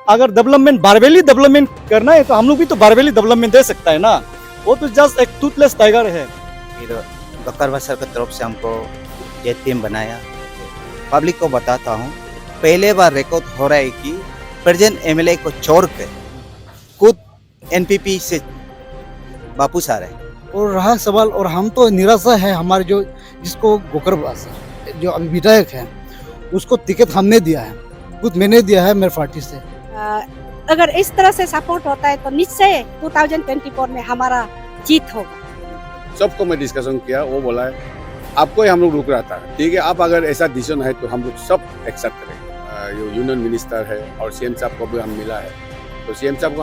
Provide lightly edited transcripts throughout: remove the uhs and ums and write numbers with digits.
अगर development बारवेली development करना है तो हम लोग भी तो बारवेली डेवलपमेंट दे सकता है ना। वो तो जस्ट एक टूथलेस टाइगर है। फिर डॉक्टर बसर की तरफ से हमको ये टीम बनाया। पब्लिक को बताता हूँ, पहले बार रिकॉर्ड हो रहा है कि प्रेजेंट एमएलए को छोड़ के खुद एनपीपी से वापस आ रहे हैं। और रहा सवाल, और हम तो निराशा है हमारे जो जिसको गोकर बासर जो अभी विधायक है उसको टिकट हमने दिया है, खुद मैंने दिया है मेरे पार्टी से। अगर इस तरह से सपोर्ट होता है तो निश्चय 2024 में हमारा जीत होगा। सबको मैं डिस्कशन किया, वो बोला है आपको ही हम लोग रुक रहा था, ठीक है आप अगर ऐसा डिसीजन है तो हम लोग सब एक्सेप्ट करेंगे। जो यूनियन मिनिस्टर है और सीएम साहब को भी हम मिला है, तो सीएम साहब को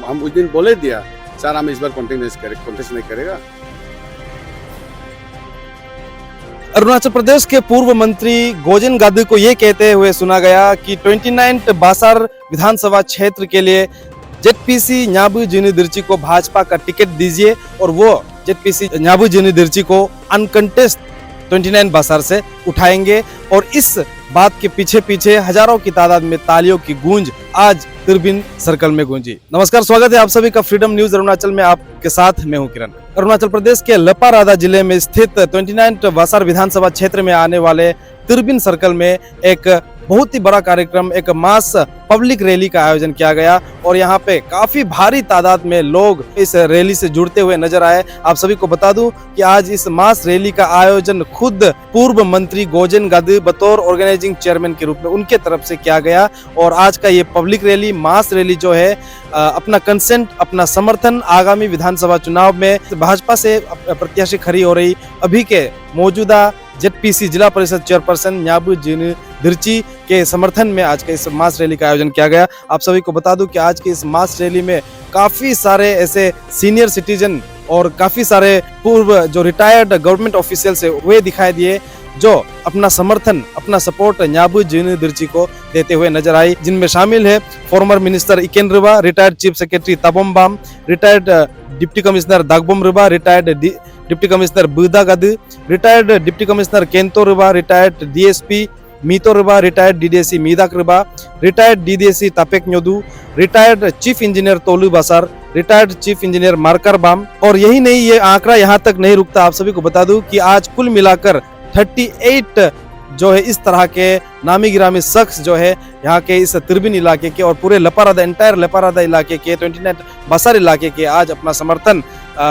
हम उस दिन बोले दिया सर हम इस बार कॉन्टेस्ट नहीं करेगा। अरुणाचल प्रदेश के पूर्व मंत्री गोजेन गादी को ये कहते हुए सुना गया कि 29 बासार विधानसभा क्षेत्र के लिए जेडपीसी न्याबू जिनी दिर्ची को भाजपा का टिकट दीजिए और वो जेडपीसी न्याबू जिनी दिर्ची को अनकंटेस्ट 29 बासार से उठाएंगे। और इस बात के पीछे पीछे हजारों की तादाद में तालियों की गूंज आज तिरबिन सर्कल में गूंजी। नमस्कार, स्वागत है आप सभी का फ्रीडम न्यूज अरुणाचल में। आपके साथ मैं हूं किरण। अरुणाचल प्रदेश के लपारादा जिले में स्थित 29 बासार विधानसभा क्षेत्र में आने वाले तिरबिन सर्कल में एक बहुत ही बड़ा कार्यक्रम, एक मास पब्लिक रैली का आयोजन किया गया और यहाँ पे काफी भारी तादाद में लोग इस रैली से जुड़ते हुए नजर आए। आप सभी को बता दूं कि आज इस मास रैली का आयोजन खुद पूर्व मंत्री गोजेन गादी बतौर ऑर्गेनाइजिंग चेयरमैन के रूप में उनके तरफ से किया गया। और आज का ये पब्लिक रैली, मास रैली जो है अपना कंसेंट, अपना समर्थन आगामी विधानसभा चुनाव में भाजपा से प्रत्याशी खड़ी हो रही अभी के मौजूदा जेडपीसी जिला परिषद चेयरपर्सन न्याबू जिनी दिर्ची के समर्थन में आज के इस मास रैली का आयोजन किया गया। आप सभी को बता दूं कि आज की इस मास रैली में काफी सारे ऐसे सीनियर सिटीजन और काफी सारे पूर्व जो रिटायर्ड गवर्नमेंट ऑफिशियल्स है वे दिखाई दिए जो अपना समर्थन, अपना सपोर्ट न्याबू जिनी दिर्ची को देते हुए नजर आई, जिनमें शामिल है former minister Iken Riba, retired chief secretary Tabom Bam, retired deputy commissioner Dagbom Riba, retired deputy commissioner Buda Gadi, retired deputy commissioner Kento Riba, retired DSP Mito Riba, retired DDAC Midak Riba, retired DDAC Tapek Nyodu, retired chief engineer Tolu Basar, retired chief engineer Markar Bam. और यही नहीं, ये आंकड़ा यहाँ तक नहीं रुकता। आप सभी को बता दूं कि आज कुल मिलाकर 38 जो है इस तरह के नामी गिरामी शख्स जो है यहाँ के इस तिरबिन इलाके के और पूरे लपारादा, एंटायर लपारादा इलाके के 29 बासार इलाके के आज अपना समर्थन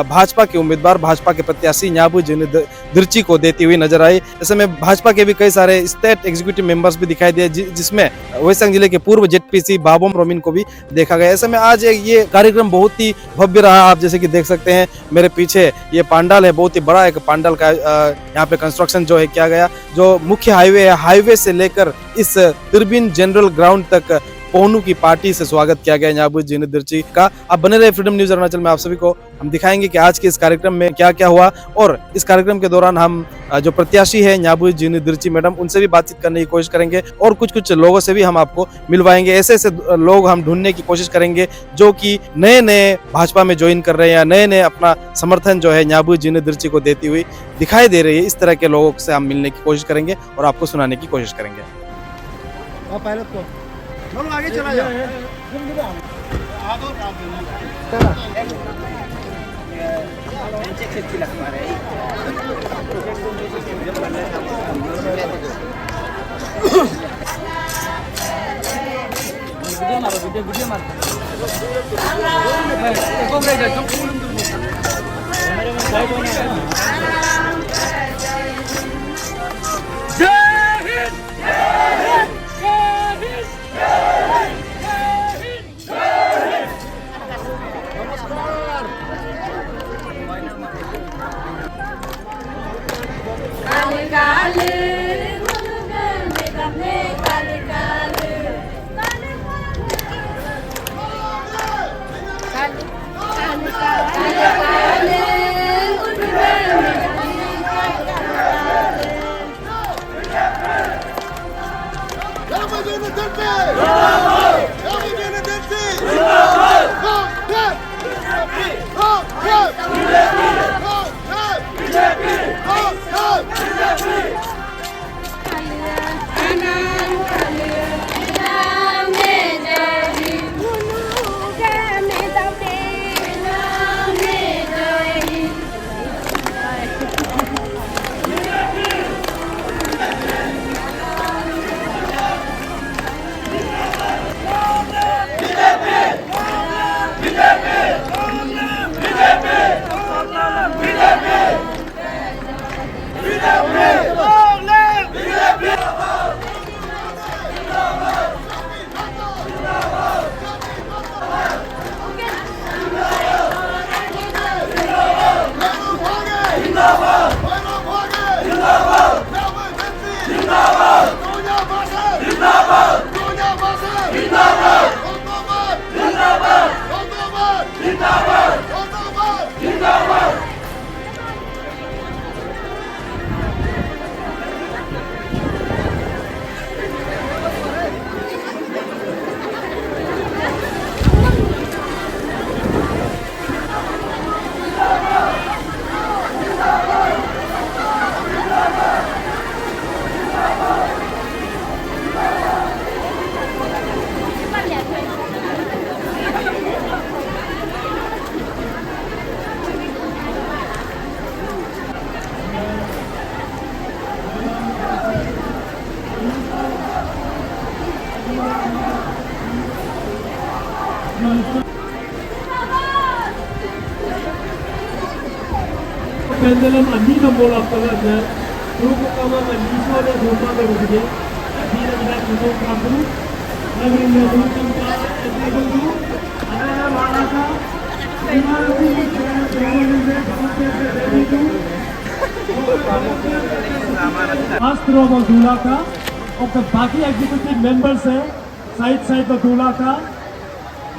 भाजपा के उम्मीदवार, भाजपा के प्रत्याशी न्याबू जिनी दिर्ची को देती हुई नजर आई। ऐसे में भाजपा के भी कई सारे स्टेट एग्जीक्यूटिव मेंबर्स भी दिखाई दिए, जिसमें वेस्टर्न जिले के पूर्व जेडपीसी बाबोम रोमिन को भी देखा गया। ऐसे में आज ये कार्यक्रम बहुत ही भव्य रहा। आप जैसे कि देख सकते हैं मेरे पीछे ये पंडाल है, बहुत ही बड़ा एक पंडाल का यहाँ पे कंस्ट्रक्शन जो है किया गया। जो मुख्य हाईवे है, हाईवे से लेकर इस तिरबिन जनरल ग्राउंड तक पोनू की पार्टी से स्वागत किया गया न्याबू जिनी दिर्ची का। आप बने रहे फ्रीडम न्यूज अरुणाचल में। आप सभी को हम दिखाएंगे कि आज के इस कार्यक्रम में क्या क्या हुआ और इस कार्यक्रम के दौरान हम जो प्रत्याशी है न्याबू जिनी दिर्ची मैडम, उनसे भी बातचीत करने की कोशिश करेंगे और कुछ लोगों से भी हम आपको मिलवाएंगे। ऐसे ऐसे लोग हम ढूंढने की कोशिश करेंगे जो कि नए भाजपा में ज्वाइन कर रहे हैं या नए अपना समर्थन जो है न्याबू जिनी दिर्ची को देती हुई दिखाई दे रही है। इस तरह के लोगों से हम मिलने की कोशिश करेंगे और आपको सुनाने की कोशिश करेंगे। चलो आगे चला जाओ। Pendulum ani na bola pala na grupo kama na liso na grupo na rugi adi na na grupo kamu nagri na grupo ka ete gudu ana mana ka imarati ke program में पहुंचे ready to शास्त्रों में दूल्हा का और बाकी executive members है side में दूल्हा का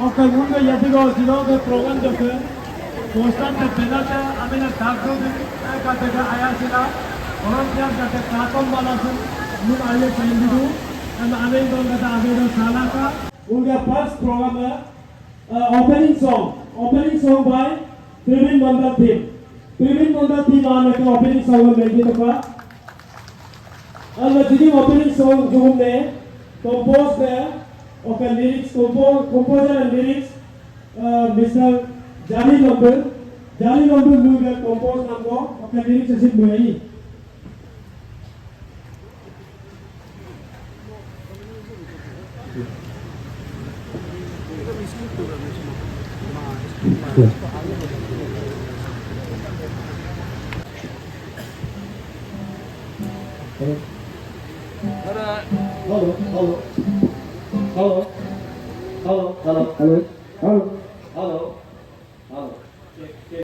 और उनके यदि को जिलों के प्रोग्राम जो है पोस्टर में पहला था अभी ना डाक्टरों का देखा आया सिला और क्या कहते काटों वाला से मुझे आये चाहिए दो एंड अभी तो कहता अभी तो साला का उनका फर्स्ट प्रोग्राम है opening song by Triven Mandal team आने के ओपनिंग सॉन्ग में लेके तो का और जितनी ओपनिंग सॉन्ग जो हमने कंपोज है और lyrics composer and lyrics mister जानी नंबर लोग कंपोज नाम को और लिरिक्स ऐसे बुलाई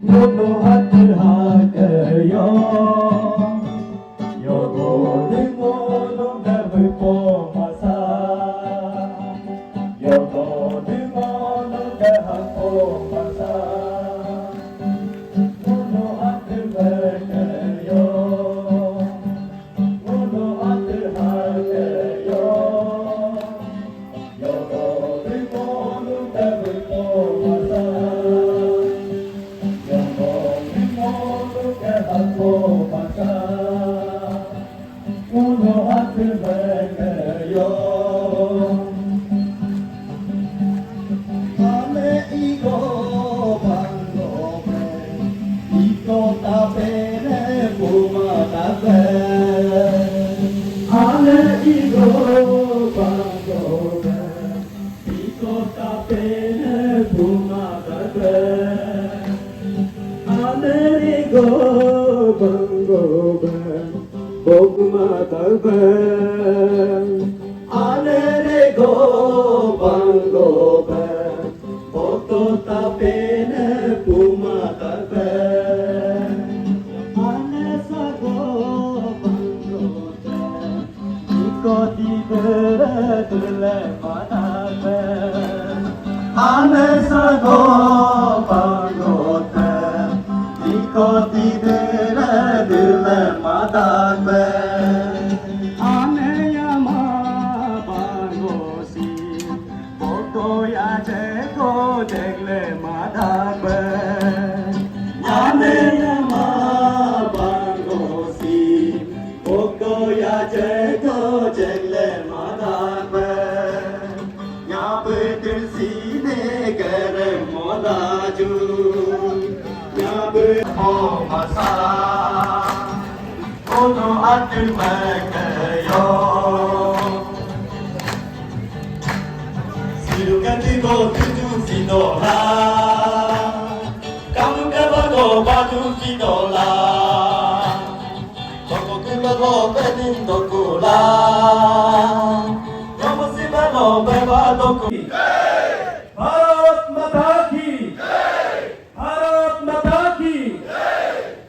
Mono hatir yo go de mono dabe po masa yo go de mono dabe po masa mono hatir yo mono hatir yo go de mono dabe po masa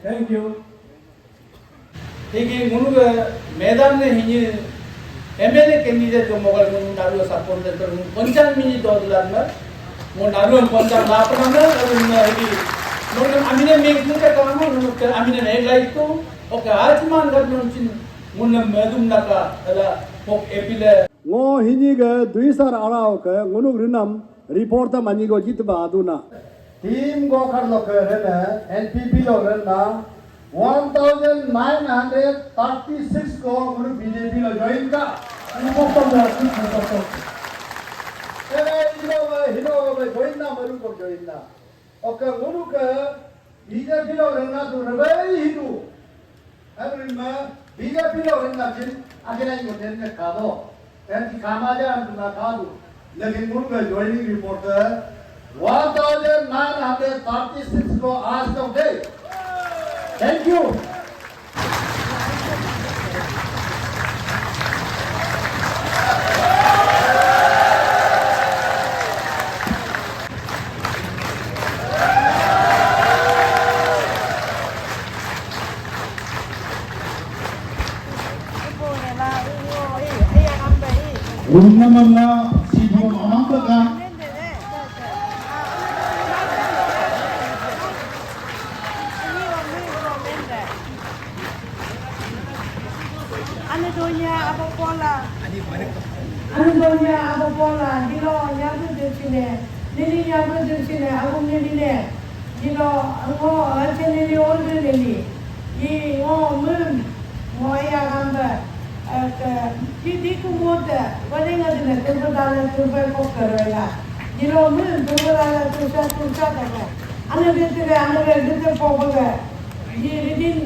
Thank you. Thinking Munu Medan Hini MLA candidate to Mogul Naru support the Ponchan Mini Dodlander, Monaru and Ponchan Lapana, Amina make the Amina like to okay, Archman Gadmunchin Munam Medum Naka, Pop Epile. ngo hiniga duisar arao ka ngunu rinam report ta manigo jitba aduna team go karlo kerena NPP lo rena 1936 को मुझे BJP लो join का हिलो join ना मरु को join ना okay मुझे के BJP लो रहना तो रबे हिलो अगर मैं बीजेपी लो रहना जिन आगे नहीं होते हैं कादो ऐसी कामाजा हम ना कादो लेकिन मुझे joining report 1,936 crore as of date. Thank you. Unamamna Sibu Mamaka Anedonya apa pola? Anedonya apa pola? Dilo nyabu sini, nini nyabu sini, aku nini. Dilo aku aja nini orang nini. Ye mun, ya gambar. Di kumota, paling ada nak terbalas terbaik kokera. Dilo mun terbalas terusah tak. Anak dia pokoknya. Di ridin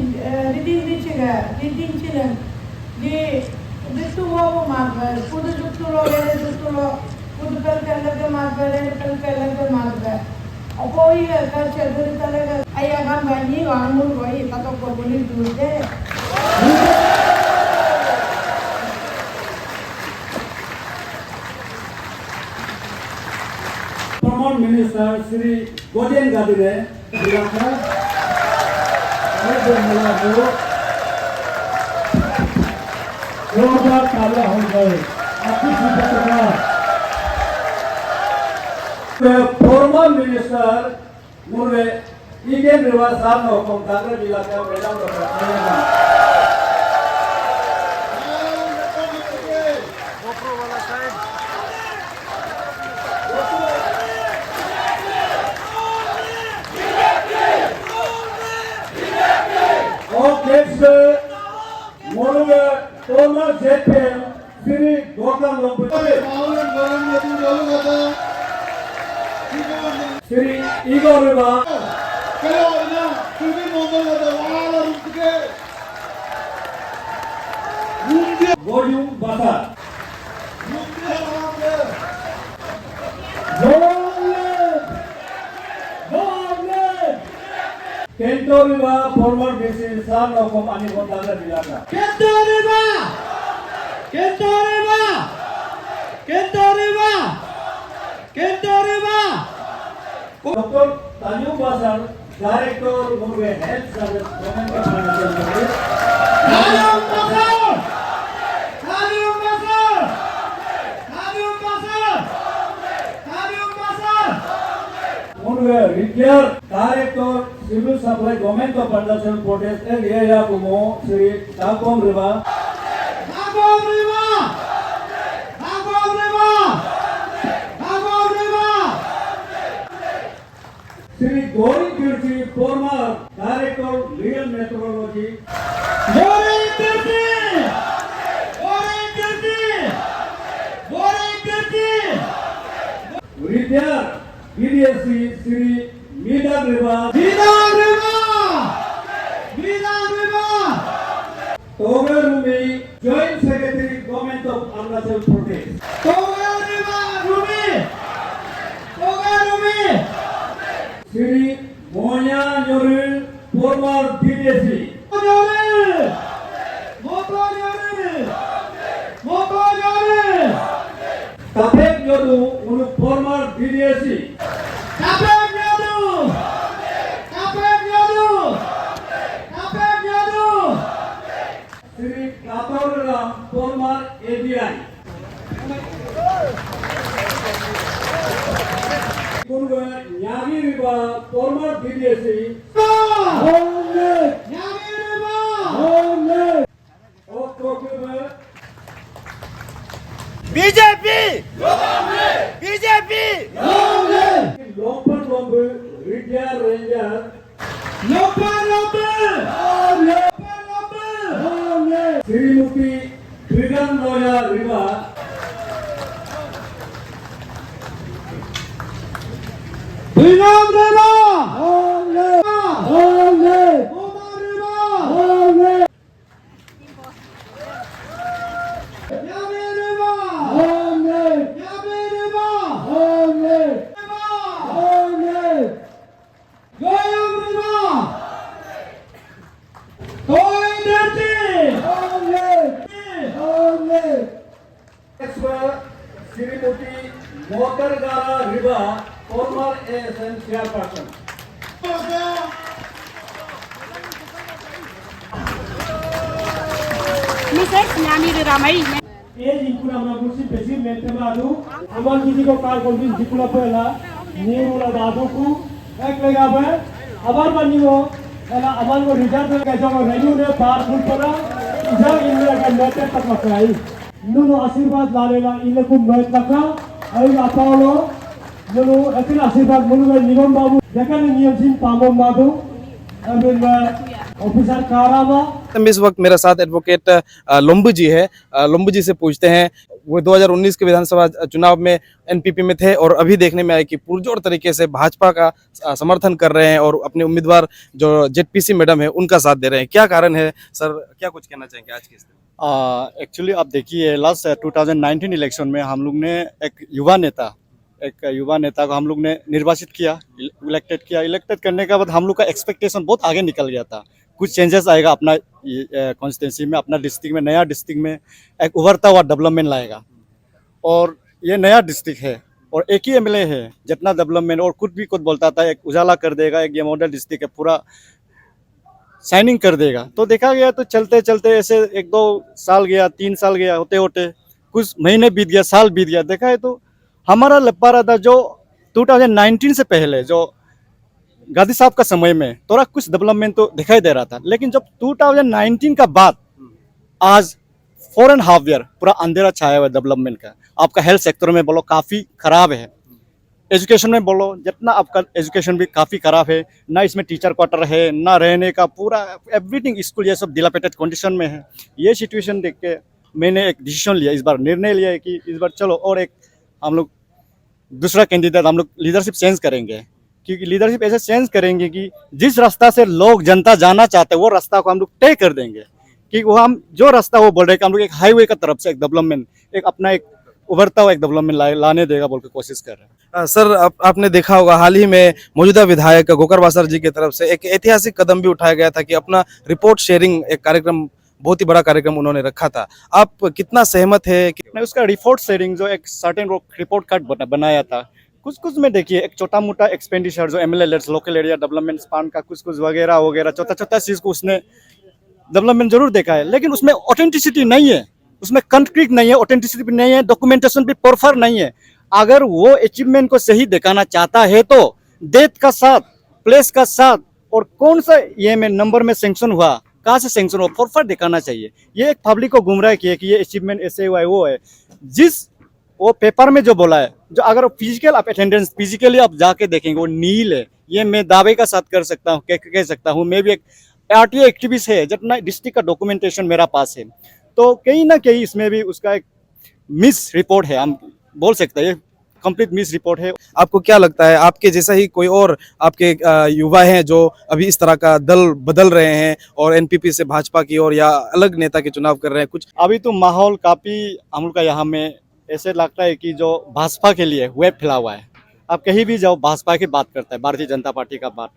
cina. Di itu apa marga? Kudu lo, kudu pelkala marga. Apa iya kerja dari talaga? Ayah kan banyi, orang mulu kata kau boleh dulu deh. Former Minister Sri Gojen Gadire silakan. जोरदार तालियां हो गए आपकी शुभकामनाएं Former Minister Murre Igen Rivasar no Kontagra Vilaka Madam Dr. Next, Moruga former JPM Sri Gokal Lompu Sri Igor Riva Goyum Basar Kento Riva former DC son of Anibondaga Vilaka Dr. Tanju Basar, Director Murve Health Service, Government of Financial Service. Murve Retired Director Civil Supply, Government of Financial Protest, and Yaya Kumo, Sri Takom Riva. Sri Gauri Kirti, former Director Legal Meteorology. Retired BDSC Sri Midam Riva. Togarumi, Joint Secretary, Government of Arunachal Pradesh. Sri Monya Nyoril, former BDSC. Kapek Nyodu, former BDSC. Sri Kaporam, former ABI. Kunga Nyagi Riva, former BDSC. BJP Lopan Lombu, Retired Ranger. Srimuti Trigan Noya Riva. Dora Riba, former ASN chairperson. Mrs. Nyami Ramai. এই জিকুলা আমরা বলছি বেশি মেনতে মাদু আমার দিদি কো কার কোন দিন জিকুলা পয়লা নিউলা দাদুকু এক লাগাবে আবার বানিও এলা আমার কো রিজার্ভ কে জগো রেনিউ নে পার ফুল পড়া ইজা ইন্দিরা কা নেতে তক মাকাই নুনো আশীর্বাদ লালেলা ইলেকু নয় টাকা আই আপালো নুনো এতিন আশীর্বাদ মুলুগে নিগম বাবু যেখানে নিয়মসিন পামম মাদু আমি ऑफिसर कारावा। इस वक्त मेरे साथ एडवोकेट लोम्बू जी है। लोम्बू जी से पूछते हैं, वो 2019 के विधानसभा चुनाव में एनपीपी में थे और अभी देखने में आए कि पुरजोर तरीके से भाजपा का समर्थन कर रहे हैं और अपने उम्मीदवार जो जेडपीसी मैडम है उनका साथ दे रहे हैं। क्या कारण है सर, क्या कुछ कहना चाहेंगे आज की स्थिति? एक्चुअली आप देखिए लास्ट 2019 इलेक्शन में हम लोग ने एक युवा नेता को हम लोग ने निर्वाचित किया, इलेक्टेड करने के बाद हम लोग का एक्सपेक्टेशन बहुत आगे निकल गया था। कुछ चेंजेस आएगा अपना कॉन्स्टिट्यूंसी में, अपना डिस्ट्रिक्ट में, नया डिस्ट्रिक्ट में एक उभरता हुआ डेवलपमेंट लाएगा। और ये नया डिस्ट्रिक्ट है और एक ही एमएलए है, जितना डेवलपमेंट और कुछ भी कुछ बोलता था एक उजाला कर देगा, एक ये मॉडल डिस्ट्रिक्ट है पूरा शाइनिंग कर देगा। तो देखा गया तो चलते चलते ऐसे 1-2 साल गया, 3 साल गया, होते होते कुछ महीने बीत गया, साल बीत गया। देखा है तो हमारा लपा रहा था जो 2019 से पहले जो गांधी साहब का समय में थोड़ा कुछ डेवलपमेंट तो दिखाई दे रहा था, लेकिन जब 2019 का बाद आज 4.5 ईयर पूरा अंधेरा छाया हुआ डेवलपमेंट का। आपका हेल्थ सेक्टर में बोलो काफ़ी खराब है, एजुकेशन में बोलो जितना आपका एजुकेशन भी काफ़ी खराब है, ना इसमें टीचर क्वार्टर है, ना रहने का पूरा एवरीथिंग स्कूल ये सब डिलापिटेड कंडीशन में है। ये सिचुएशन देख के मैंने एक डिसीजन लिया, इस बार निर्णय लिया है कि इस बार चलो और एक हम लोग दूसरा कैंडिडेट हम लोग लीडरशिप चेंज करेंगे, क्योंकि लीडरशिप ऐसे चेंज करेंगे कि जिस रास्ता से लोग जनता जाना चाहते हैं वो रास्ता को हम लोग तय कर देंगे। कि वो हम जो रास्ता वो बोल रहे हैं हम लोग एक हाईवे का तरफ से एक डेवलपमेंट, एक अपना एक उभरता हुआ एक डेवलपमेंट लाने देगा बोल के कोशिश कर रहे हैं। सर आपने देखा होगा हाल ही में मौजूदा विधायक गोकर बासर जी की तरफ से एक ऐतिहासिक कदम भी उठाया गया था कि अपना रिपोर्ट शेयरिंग एक कार्यक्रम, बहुत ही बड़ा कार्यक्रम उन्होंने रखा था। आप कितना सहमत है कि उसका रिपोर्ट शेयरिंग जो एक सर्टेन रिपोर्ट कार्ड बनाया था, कुछ में देखिए एक छोटा मोटा एक्सपेंडिचर जो MLA local area development fund का कुछ वगैरह छोटा चीज को उसने डेवलपमेंट जरूर देखा है, लेकिन उसमें ऑथेंटिसिटी नहीं है, उसमें कंक्रीट नहीं है, ऑथेंटिसिटी भी नहीं है, डॉक्यूमेंटेशन भी प्रॉपर नहीं है। अगर वो अचीवमेंट को सही दिखाना चाहता है तो डेट का साथ, प्लेस का साथ और कौन सा ये में नंबर में सैंक्शन हुआ, कहाँ से सैंक्शन हुआ, प्रॉपर दिखाना चाहिए। ये एक पब्लिक को गुमराह किया कि ये अचीवमेंट ऐसे हुआ है वो है। जिस वो पेपर में जो बोला है, जो अगर फिजिकल आप अटेंडेंस फिजिकली आप जाके देखेंगे वो नील है। ये मैं दावे का साथ कर सकता हूँ, कह सकता हूँ, मैं भी एक आरटीओ एक्टिविस्ट है, जितना डिस्ट्रिक्ट का डॉक्यूमेंटेशन मेरा पास है। तो कहीं ना कहीं इसमें भी उसका एक मिस रिपोर्ट है, हम बोल सकते हैं कंप्लीट मिस रिपोर्ट है। आपको क्या लगता है, आपके जैसा ही कोई और आपके युवा हैं जो अभी इस तरह का दल बदल रहे हैं और एनपीपी से भाजपा की ओर या अलग नेता के चुनाव कर रहे हैं? कुछ अभी तो माहौल काफ़ी हम लोग का यहाँ में ऐसे लगता है कि जो भाजपा के लिए वेब फैला हुआ है। आप कहीं भी जाओ भाजपा की बात करता है, भारतीय जनता पार्टी का बात।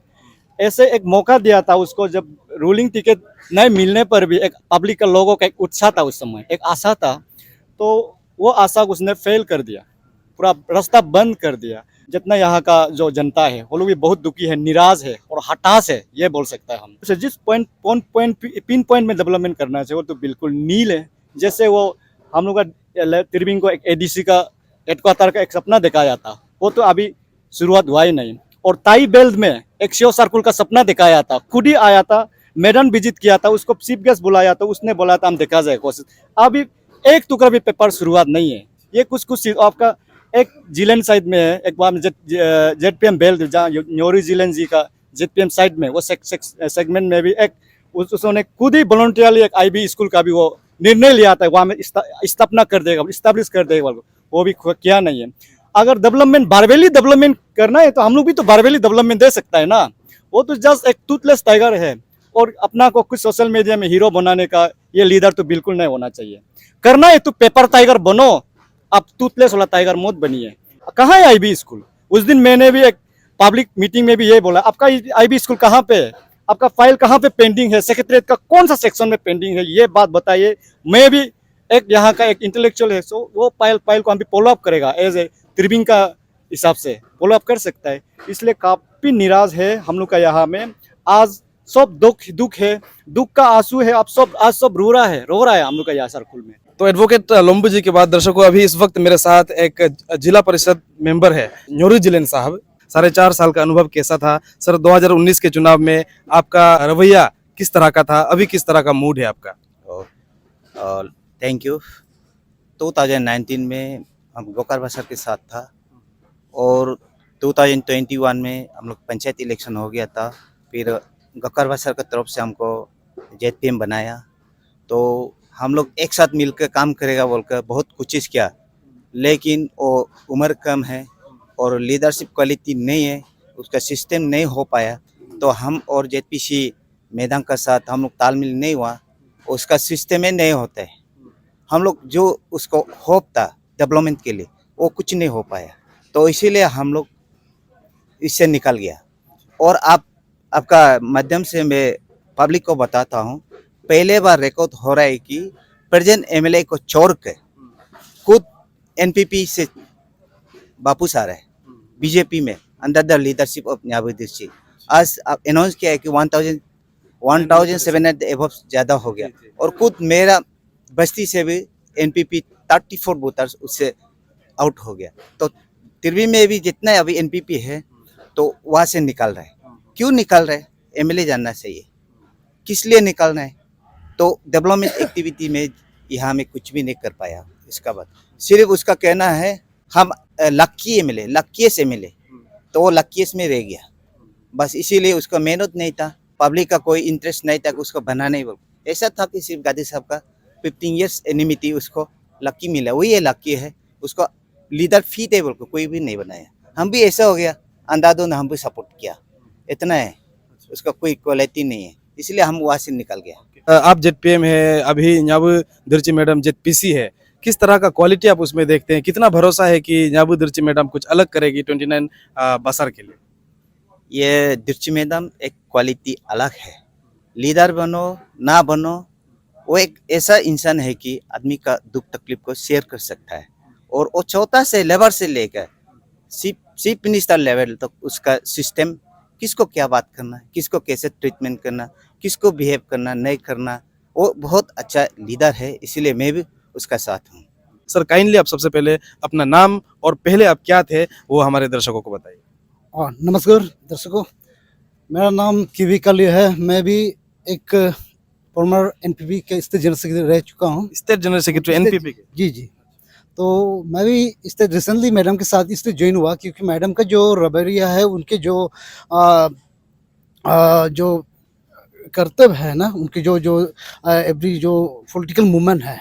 ऐसे एक मौका दिया था उसको, जब रूलिंग टिकट नहीं मिलने पर भी एक पब्लिक का लोगों का एक उत्साह था, उस समय एक आशा था, तो वो आशा को उसने फेल कर दिया, पूरा रास्ता बंद कर दिया। जितना यहाँ का जो जनता है वो लोग भी बहुत दुखी है, निराश है और हताश है, ये बोल सकता है हम। जिस पिन पॉइंट में डेवलपमेंट करना चाहिए वो तो बिल्कुल नील है। जैसे वो हम लोग का तिरबिंग को एक एडीसी का हेडक्वार्टर का एक सपना दिखाया था, वो तो अभी शुरुआत हुआ ही नहीं। और ताई बेल्ट में एक शिव सर्कुल का सपना दिखाया था, खुद ही आया था, मैडम विजिट किया था, उसको चीफ गेस्ट बुलाया था, उसने बोला था हम देखा जाए कोशिश। अभी एक टुकड़ा भी पेपर शुरुआत नहीं है। ये कुछ चीज आपका एक जिलेन साइड में है, एक बार जेडपीएम बेल्ट जहाँ न्योरी जिलेन जी का जेडपीएम साइड में वो सेगमेंट में भी एक उसने खुद ही वॉलंटियरली एक आईबी स्कूल का भी वो निर्णय लिया था, वहाँ में स्थापना कर देगा, इस्टेब्लिश कर देगा, वो भी किया नहीं है। अगर डेवलपमेंट बारवेली डेवलपमेंट करना है तो हम लोग भी तो बारवेली डेवलपमेंट दे सकता है ना। वो तो जस्ट एक टूथलेस टाइगर है और अपना को कुछ सोशल मीडिया में हीरो बनाने का ये लीडर तो बिल्कुल नहीं होना चाहिए। करना है तो पेपर टाइगर बनो, आप टूथलेस वाला टाइगर मत बनिए। कहाँ है आईबी स्कूल? उस दिन मैंने भी एक पब्लिक मीटिंग में भी ये बोला, आपका आईबी स्कूल कहाँ पे है, आपका फाइल कहाँ पे पेंडिंग है, सेक्रेटरीट का कौन सा सेक्शन में पेंडिंग है, ये बात बताइए। मैं भी एक यहाँ का एक इंटेलेक्चुअल है, सो वो फाइल को हम भी फॉलो अप करेगा एज ए त्रिबिंग का हिसाब से फॉलो अप कर सकता है। इसलिए काफ़ी निराश है हम लोग का यहाँ में। आज सब दुख है, दुख का आंसू है, अब सब आज सब रो रहा है हम लोग का यहाँ सरकुल में। तो एडवोकेट लोम्बू जी के बाद दर्शकों अभी इस वक्त मेरे साथ एक जिला परिषद मेंबर है न्योरू जिलेन साहब। 4.5 साल का अनुभव कैसा था सर? 2019 के चुनाव में आपका रवैया किस तरह का था, अभी किस तरह का मूड है आपका? Thank you. 2019 में हम गोकर बसर के साथ था और 2021 में हम लोग पंचायत इलेक्शन हो गया था। फिर गोकर बसर की तरफ से हमको जेडपीएम बनाया, तो हम लोग एक साथ मिलकर काम करेगा बोलकर बहुत कोशिश किया, लेकिन वो उम्र कम है और लीडरशिप क्वालिटी नहीं है, उसका सिस्टम नहीं हो पाया। तो हम और जेडपीसी मैदान का साथ हम लोग तालमेल नहीं हुआ, उसका सिस्टम ही नहीं होता है। हम लोग जो उसको होप था डेवलपमेंट के लिए वो कुछ नहीं हो पाया, तो इसीलिए हम लोग इससे निकल गया। और आपका माध्यम से मैं पब्लिक को बताता हूँ, पहले बार रिकॉर्ड हो रहा है कि प्रेजेंट एमएलए को छोड़ के खुद एनपीपी से वापस आ रहा है बीजेपी में under the leadership of न्याबू Dirchi. आज अनाउंस किया है कि 1700 एबव ज़्यादा हो गया, और खुद मेरा बस्ती से भी एनपीपी 34 वोटर्स उससे आउट हो गया। तो तिरवी में भी जितना अभी एनपीपी है तो वहाँ से निकल रहा है। क्यों निकल रहा है एमएलए जानना चाहिए, किस लिए निकल रहे हैं। तो डेवलपमेंट एक्टिविटी में यहाँ में कुछ भी नहीं कर पाया। इसका बाद सिर्फ उसका कहना है हम लक्की एमएलए, लक्कीस एमएलए, तो वो लक्कीस में रह गया बस। इसीलिए उसका मेहनत नहीं था, पब्लिक का कोई इंटरेस्ट नहीं था कि उसको बनाने बोल। ऐसा था कि सिर्फ गादी साहब का 15 ईयर्स एनिमिटी उसको लक्की मिला, वही ये लक्की है, उसको लीडर फीट है बोल को कोई भी नहीं बनाया। हम भी ऐसा हो गया, अंदाजों ने हम भी सपोर्ट किया, इतना है, उसका कोई क्वालिटी नहीं है, इसलिए हम वहाँ से निकल गया। आप जेडपीएम है, अभी न्याबू दिर्ची मैडम जेडपीसी है, किस तरह का क्वालिटी आप उसमें देखते हैं? कितना भरोसा है कि न्याबू दिर्ची मैडम कुछ अलग करेगी 29 बसर के लिए? ये दिर्ची मैडम एक क्वालिटी अलग है। लीडर बनो ना बनो, वो एक ऐसा इंसान है कि आदमी का दुख तकलीफ को शेयर कर सकता है, और वो छोटा से लेवल से लेकर चीफ मिनिस्टर लेवल तक उसका सिस्टम, किसको क्या बात करना, किसको कैसे ट्रीटमेंट करना, किसको बिहेव करना नहीं करना, वो बहुत अच्छा लीडर है, इसीलिए मैं भी उसका साथ हूँ। सर काइंडली आप सबसे पहले अपना नाम और पहले आप क्या थे वो हमारे दर्शकों को बताइए। नमस्कार दर्शकों, मेरा नाम किवी काली है। मैं भी एक फॉर्मर एनपीपी के स्टेट जनरल सेक्रेटरी रह चुका हूँ। स्टेट जनरल सेक्रेटरी एनपीपी के? जी। तो मैं भी स्टेट रिसेंटली मैडम के साथ इसलिए ज्वाइन हुआ क्योंकि मैडम का जो रवैया है, उनके जो जो कर्तव्य है ना, उनके जो एवरी जो पॉलिटिकल मूवमेंट है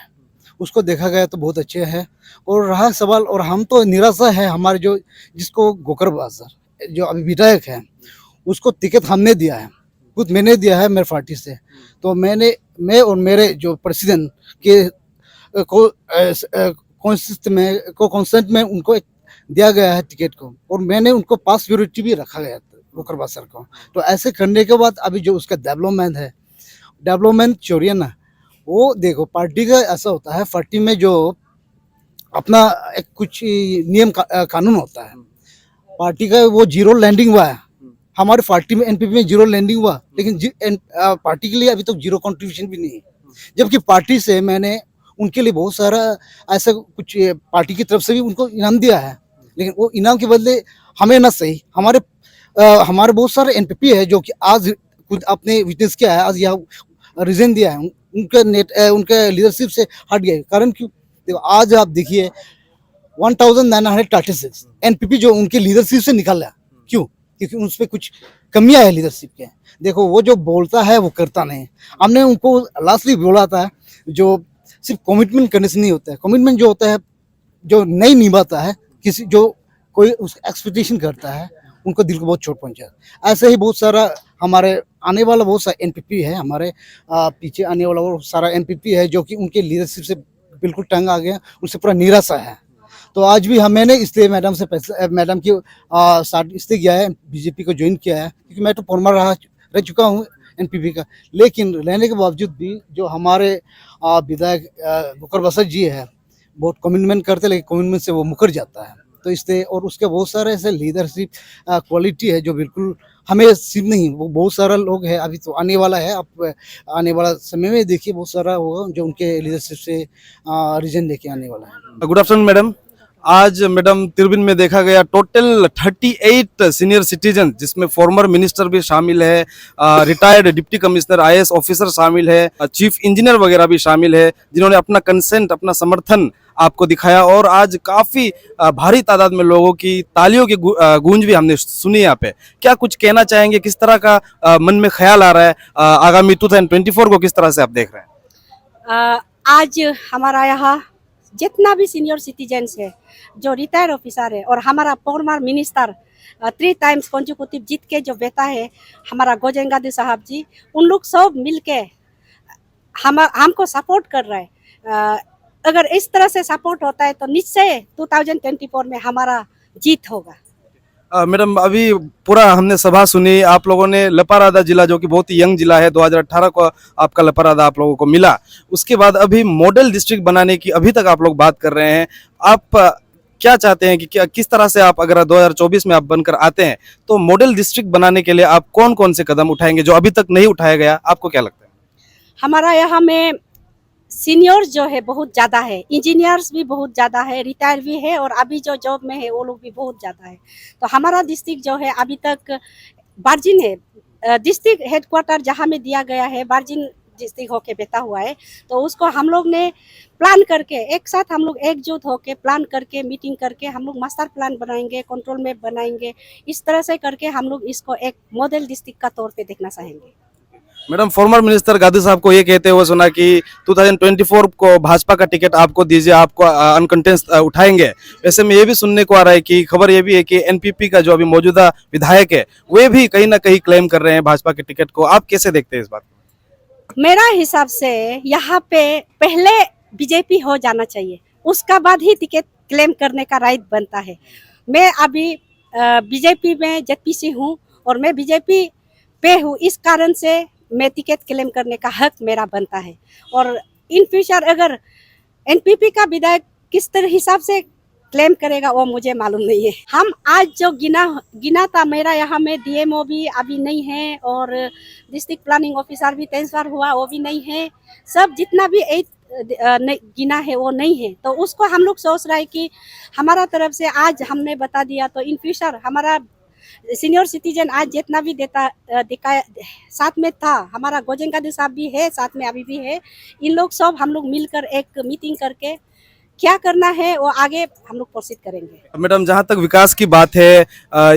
उसको देखा गया तो बहुत अच्छे है। और रहा सवाल, और हम तो निराशा है हमारे जो जिसको गोकर बाजार जो अभी विधायक है उसको टिकट हमने दिया है, खुद मैंने दिया है मेरे पार्टी से। तो मैं और मेरे जो प्रेसिडेंट के कॉन्सेंट में उनको एक दिया गया है टिकट को, और मैंने उनको पास प्योरिटी भी रखा गया था गोकर बाजार को। तो ऐसे करने के बाद अभी जो उसका डेवलपमेंट है, डेवलपमेंट चोरी है ना, वो देखो पार्टी का ऐसा होता है, पार्टी में जो अपना एक कुछ नियम कानून होता है, पार्टी का वो जीरो लैंडिंग हुआ है। हमारे पार्टी में एनपीपी में जीरो लैंडिंग हुआ, लेकिन पार्टी के लिए अभी तक जीरो कंट्रीब्यूशन भी नहीं है। जबकि पार्टी से मैंने उनके लिए बहुत सारा ऐसा कुछ पार्टी की तरफ से भी उनको इनाम दिया है, लेकिन वो इनाम के बदले हमें ना सही, हमारे बहुत सारे एनपीपी है जो कि आज खुद आपने विटनेस किया है, आज यहाँ रिजाइन दिया है, उनके लीडरशिप से हट गए। कारण क्यों? देखो आज आप देखिए 1936 एनपीपी जो उनके लीडरशिप से निकल रहा, क्यों? क्योंकि उस पर कुछ कमियां है लीडरशिप के। देखो वो जो बोलता है वो करता नहीं। हमने उनको लास्टली बोला था, जो सिर्फ कमिटमेंट करने से नहीं होता है, कमिटमेंट जो होता है जो नहीं निभाता है, किसी जो कोई उस एक्सपेक्टेशन करता है उनको दिल को बहुत चोट पहुंचा। ऐसे ही बहुत सारा हमारे आने वाला बहुत सारा एनपीपी है, हमारे पीछे आने वाला वो सारा एनपीपी है जो कि उनके लीडरशिप से बिल्कुल तंग आ गया, उनसे पूरा निराशा है। तो आज भी मैंने इसलिए मैडम की साथ इसलिए गया है, बीजेपी को ज्वाइन किया है, क्योंकि मैं तो फॉर्मर रह चुका हूँ एनपीपी का। लेकिन रहने के बावजूद भी जो हमारे विधायक गोकर बसर जी है बहुत कमिटमेंट करते, लेकिन कमिटमेंट से वो मुकर जाता है। तो इससे और उसके बहुत सारे ऐसे लीडरशिप क्वालिटी है जो बिल्कुल हमें सिर्फ नहीं, वो बहुत सारा लोग है, अभी तो आने वाला है, अब आने वाला समय में देखिए बहुत सारा होगा जो उनके लीडरशिप से रीजन लेके आने वाला है। Good afternoon madam. आज मैडम तिरबिन में देखा गया टोटल 38 सीनियर सिटीजन, जिसमें फॉर्मर मिनिस्टर भी शामिल है, retired deputy commissioner IAS officer शामिल है, चीफ इंजीनियर वगैरह भी शामिल है, जिन्होंने अपना कंसेंट, अपना समर्थन आपको दिखाया। और आज काफी भारी तादाद में लोगों की तालियों की गूंज भी हमने सुनी यहाँ पे। क्या कुछ कहना चाहेंगे, किस तरह का मन में ख्याल आ रहा है, आगामी 2024 को किस तरह से आप देख रहे हैं? आज हमारा यहाँ जितना भी सीनियर सिटीजन्स है, जो रिटायर ऑफिसर है और हमारा फॉर्मर मिनिस्टर 3 टाइम्स कॉन्जिक्यूटिव जीत के जो बेटा है हमारा गोजेन गादी साहब जी, उन लोग सब मिलके हमको सपोर्ट कर रहा है। अगर इस तरह से सपोर्ट होता है तो निश्चय 2024 में हमारा जीत होगा। मैडम, अभी पूरा हमने सभा सुनी, आप लोगों ने लपारादा जिला, जो कि बहुत ही यंग जिला है, 2018 को आपका लपारादा आप लोगों को मिला। उसके बाद अभी मॉडल डिस्ट्रिक्ट बनाने की अभी तक आप लोग बात कर रहे हैं। आप क्या चाहते हैं कि किस तरह से आप, अगर 2024 में आप बनकर आते हैं, तो मॉडल डिस्ट्रिक्ट बनाने के लिए आप कौन कौन से कदम उठाएंगे जो अभी तक नहीं उठाया गया? आपको क्या लगता है? हमारा यहाँ में सीनियर्स जो है बहुत ज़्यादा है, इंजीनियर्स भी बहुत ज़्यादा है, रिटायर भी है और अभी जो जॉब में है वो लोग भी बहुत ज़्यादा है। तो हमारा डिस्ट्रिक्ट जो है अभी तक बार्जिन है, डिस्ट्रिक्ट हेडक्वार्टर जहाँ में दिया गया है बार्जिन डिस्ट्रिक्ट होके बेटा हुआ है। तो उसको हम लोग ने प्लान करके एक साथ हम लोग एकजुट होके प्लान करके मीटिंग करके हम लोग मास्टर प्लान बनाएंगे, कंट्रोल मैप बनाएंगे। इस तरह से करके हम लोग इसको एक मॉडल डिस्ट्रिक्ट का तौर पे देखना चाहेंगे। मैडम, फॉर्मर मिनिस्टर गादी साहब को ये कहते हुए सुना कि 2024 को भाजपा का टिकट आपको दीजिए, आपको अनकंटेस्ट उठाएंगे। वैसे में ये भी सुनने को आ रहा है कि खबर ये भी है कि एनपीपी का जो अभी मौजूदा विधायक है वे भी कहीं ना कहीं क्लेम कर रहे हैं भाजपा के टिकट को। आप कैसे देखते हैं इस बात को? मेरा हिसाब से यहाँ पे पहले बीजेपी हो जाना चाहिए, उसका बाद ही टिकट क्लेम करने का राइट बनता है। मैं अभी बीजेपी में जेपीसी हूँ और मैं बीजेपी पे हूँ, इस कारण से मैं टिकट क्लेम करने का हक मेरा बनता है। और इन फ्यूचर अगर एनपीपी का विधायक किस तरह हिसाब से क्लेम करेगा वो मुझे मालूम नहीं है। हम आज जो गिना था, मेरा यहाँ में डीएमओ भी अभी नहीं है और डिस्ट्रिक्ट प्लानिंग ऑफिसर भी ट्रांसफर हुआ वो भी नहीं है, सब जितना भी 8 गिना है वो नहीं है। तो उसको हम लोग सोच रहे हैं कि हमारा तरफ से आज हमने बता दिया तो इन फ्यूचर हमारा सीनियर सिटीजन आज जितना भी दिखाया साथ में था, हमारा गोजेन गादी साहब भी है साथ में, अभी भी है, इन लोग सब हम लोग मिलकर एक मीटिंग करके क्या करना है वो आगे हम लोग प्रोसीड करेंगे। मैडम, जहाँ तक विकास की बात है,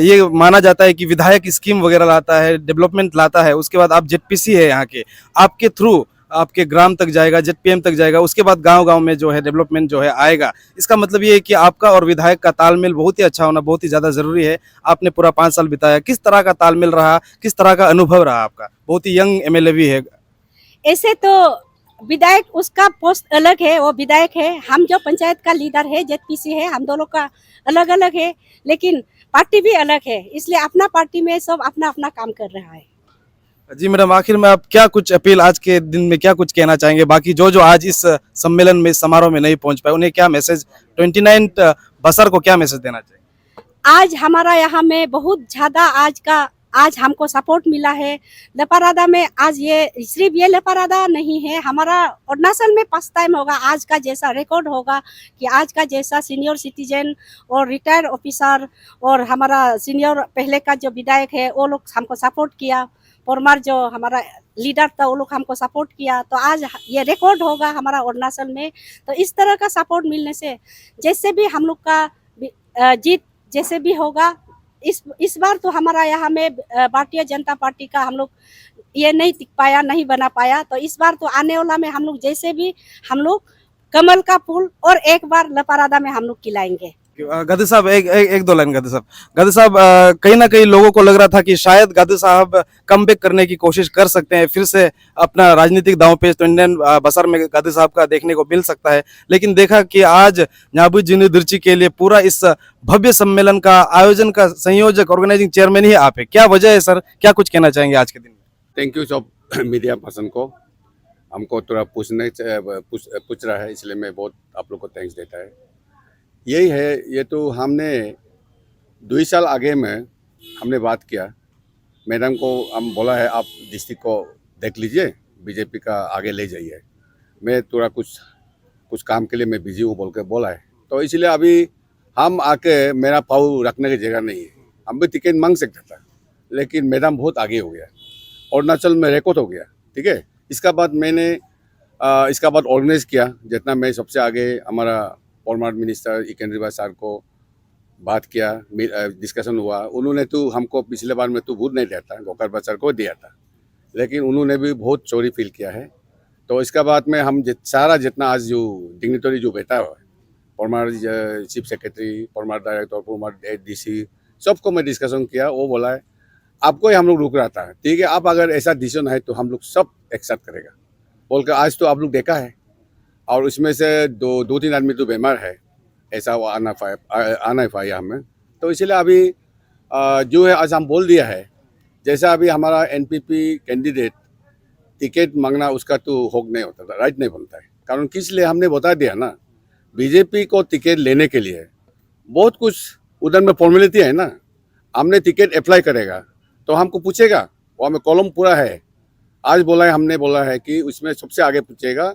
ये माना जाता है कि विधायक स्कीम वगैरह लाता है, डेवलपमेंट लाता है, उसके बाद आप जेडपीसी है यहाँ के, आपके थ्रू आपके ग्राम तक जाएगा, जेडपीएम तक जाएगा, उसके बाद गांव-गांव में जो है डेवलपमेंट जो है आएगा। इसका मतलब ये है कि आपका और विधायक का तालमेल बहुत ही अच्छा होना बहुत ही ज़्यादा ज़रूरी है। आपने पूरा 5 साल बिताया, किस तरह का तालमेल रहा, किस तरह का अनुभव रहा आपका? बहुत ही यंग एमएलए भी है। ऐसे तो विधायक उसका पोस्ट अलग है, वो विधायक है, हम जो पंचायत का लीडर है जेडपीसी है, हम दोनों का अलग अलग है, लेकिन पार्टी भी अलग है, इसलिए अपना पार्टी में सब अपना अपना काम कर रहा है। जी मैडम, आखिर में आप क्या कुछ अपील आज के दिन में क्या कुछ कहना चाहेंगे? बाकी जो आज इस सम्मेलन में, इस समारोह में नहीं पहुंच पाए, उन्हें क्या मैसेज, 29 बसर को क्या मैसेज देना चाहिए? आज हमारा यहाँ में बहुत ज़्यादा आज हमको सपोर्ट मिला है। लपारादा में आज ये सिर्फ ये लपारादा नहीं है, हमारा अरुणाचल में 5 टाइम होगा आज का जैसा रिकॉर्ड होगा कि आज का जैसा सीनियर सिटीजन और रिटायर ऑफिसर और हमारा सीनियर पहले का जो विधायक है वो लोग हमको सपोर्ट किया, फॉर्मर जो हमारा लीडर था वो लोग हमको सपोर्ट किया। तो आज ये रिकॉर्ड होगा हमारा अरुणाचल में। तो इस तरह का सपोर्ट मिलने से जैसे भी हम लोग का जीत जैसे भी होगा, इस बार तो हमारा यहाँ में भारतीय जनता पार्टी का हम लोग ये नहीं टिक पाया, नहीं बना पाया। तो इस बार तो आने वाला में हम लोग जैसे भी हम लोग कमल का फूल और एक बार लपारादा में हम लोग खिलाएंगे। गादी साहब, एक दो लाइन गादी साहब, कहीं ना कहीं लोगों को लग रहा था कि शायद गादी साहब कमबैक करने की कोशिश कर सकते हैं, फिर से अपना राजनीतिक दांवपेच 29 बसर में गादी साहब का देखने को मिल सकता है। लेकिन देखा कि आज न्याबू जिनीदिर्ची के लिए पूरा इस भव्य सम्मेलन का आयोजन का संयोजक, ऑर्गेनाइजिंग चेयरमैन ही आप है। क्या वजह है सर, क्या कुछ कहना चाहेंगे आज के दिन में? थैंक यू सब मीडिया पर्सन को, हमको थोड़ा पूछ रहा है, इसलिए मैं बहुत आप लोग को थैंक्स देता है। यही है, ये तो हमने 2 साल आगे में हमने बात किया। मैडम को हम बोला है आप डिस्ट्रिक्ट को देख लीजिए, बीजेपी का आगे ले जाइए। मैं थोड़ा कुछ काम के लिए मैं बिजी हूँ बोल के बोला है। तो इसलिए अभी हम आके मेरा पाँव रखने की जगह नहीं है। हम भी टिकट मांग सकता था, लेकिन मैडम बहुत आगे हो गया। अरुणाचल में रिकॉर्ड हो गया, ठीक है। इसका बाद मैंने इसका बाद ऑर्गेनाइज किया, जितना मैं सबसे आगे हमारा farmer minister Iken Riba sir को बात किया, डिस्कशन हुआ। उन्होंने तो हमको पिछले बार में तो वोट नहीं दिया था, गोकर सर को दिया था, लेकिन उन्होंने भी बहुत चोरी फील किया है। तो इसका बाद में हम सारा जितना आज जो डिग्निटरी जो बैठा हुआ है, former chief secretary, farmer director, farmer DC, सबको मैं डिस्कशन किया। वो बोला है आपको ही हम लोग रुक रहा था, ठीक है, आप अगर ऐसा डिसीजन है तो हम लोग सब एक्सेप्ट करेगा बोल कर। आज तो आप लोग देखा है, और उसमें से दो तीन आदमी तो बीमार है, ऐसा वो आना पाया हमें। तो इसलिए अभी जो है आज हम बोल दिया है, जैसा अभी हमारा एनपीपी कैंडिडेट टिकट मांगना उसका तो हक नहीं होता था, राइट नहीं बनता है। कारण किस लिए हमने बता दिया ना, बीजेपी को टिकट लेने के लिए बहुत कुछ उधर में फॉर्मेलिटी है ना। हमने टिकट अप्लाई करेगा तो हमको पूछेगा, वो हमें कॉलम पूरा है। आज बोला है, हमने बोला है कि उसमें सबसे आगे पूछेगा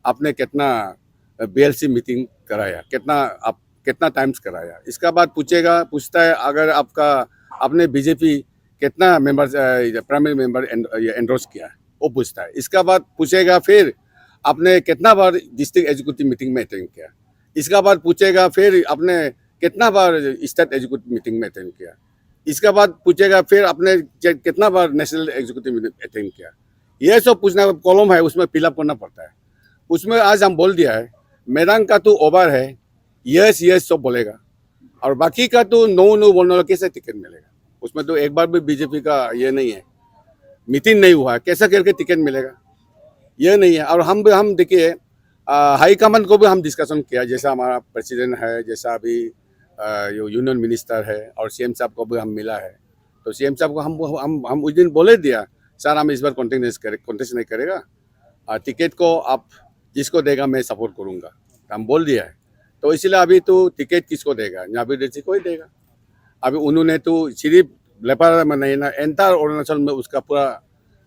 आपने कितना बीएलसी मीटिंग कराया, कितना टाइम्स कराया। इसका बाद पूछता है अगर आपने बीजेपी कितना मेंबर प्राइमरी मेंबर एंडोर्स किया है, वो पूछता है। इसका बाद पूछेगा फिर आपने कितना बार डिस्ट्रिक्ट एग्जीक्यूटिव मीटिंग में अटेंड किया। इसका बाद पूछेगा फिर आपने कितना बार स्टेट एग्जीक्यूटिव मीटिंग में अटेंड किया। इसका बाद पूछेगा फिर आपने कितना बार नेशनल एग्जीक्यूटिव मीटिंग अटेंड किया। यह सब पूछना कॉलम है, उसमें फिलअप करना पड़ता है। उसमें आज हम बोल दिया है, मैदान का तो ओवर है, यस सब बोलेगा, और बाकी का तो नो बोलने वाला कैसे टिकट मिलेगा। उसमें तो एक बार भी बीजेपी का ये नहीं है, मीटिंग नहीं हुआ, कैसा करके टिकट मिलेगा, यह नहीं है। और हम देखिए हाई कमांड को भी हम डिस्कशन किया, जैसा हमारा प्रेसिडेंट है, जैसा अभी यूनियन मिनिस्टर है, और सीएम साहब को भी हम मिला है। तो सीएम साहब को हम उस दिन बोले दिया, सर हम इस बार कॉन्टेस्ट नहीं करेगा, टिकट को आप जिसको देगा मैं सपोर्ट करूँगा, हम बोल दिया है। तो इसलिए अभी तो टिकट किसको देगा, न्याबी डेसी को ही देगा। अभी उन्होंने तो सिर्फ लेपारा में नहीं ना, एंटायर अरुणाचल में उसका पूरा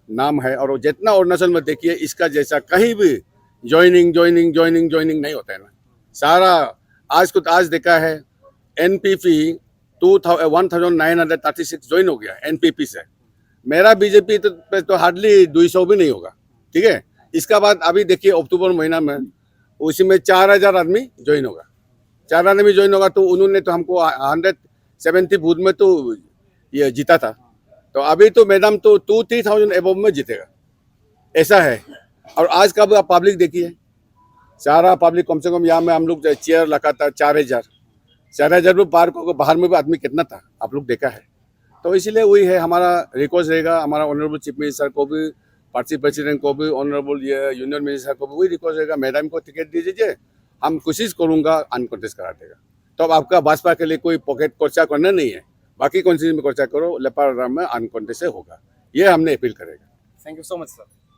नाम है। और जितना अरुणाचल में देखिए, इसका जैसा कहीं भी ज्वाइनिंग नहीं होता है ना। सारा आज देखा है एनपीपी 1936 ज्वाइन हो गया एनपीपी से। मेरा बीजेपी तो हार्डली 200 भी नहीं होगा, ठीक है। इसका बाद अभी देखिए अक्टूबर महीना में उसी में 4000 आदमी ज्वाइन होगा। 4 आदमी ज्वाइन होगा, तो उन्होंने तो हमको 170 बूथ में तो ये जीता था। तो अभी तो मैडम तो 2-3,000 एबव में जीतेगा, ऐसा है। और आज का भी पब्लिक देखिए, सारा पब्लिक कम से कम यहाँ में हम लोग चेयर लगा था 4,000 में पार्क को बाहर में भी आदमी कितना था आप लोग देखा है। तो इसलिए वही है, हमारा रिक्वेस्ट रहेगा, हमारा ऑनरेबल चीफ मिनिस्टर को भी, पार्टी प्रेसिडेंट को भी, ऑनरेबल यूनियन मिनिस्टर को भी वही रिक्वेस्ट रहेगा, मैडम को टिकट दे दीजिए, हम कोशिश करूँगा अनकॉन्टेस्ट करा देगा। तो अब आपका भाजपा के लिए कोई पॉकेट खर्चा करना नहीं है, बाकी कौन सी में खर्चा करो, लेपाराम में अनकॉन्टेस्ट से होगा, ये हमने अपील करेगा। Thank you so much sir.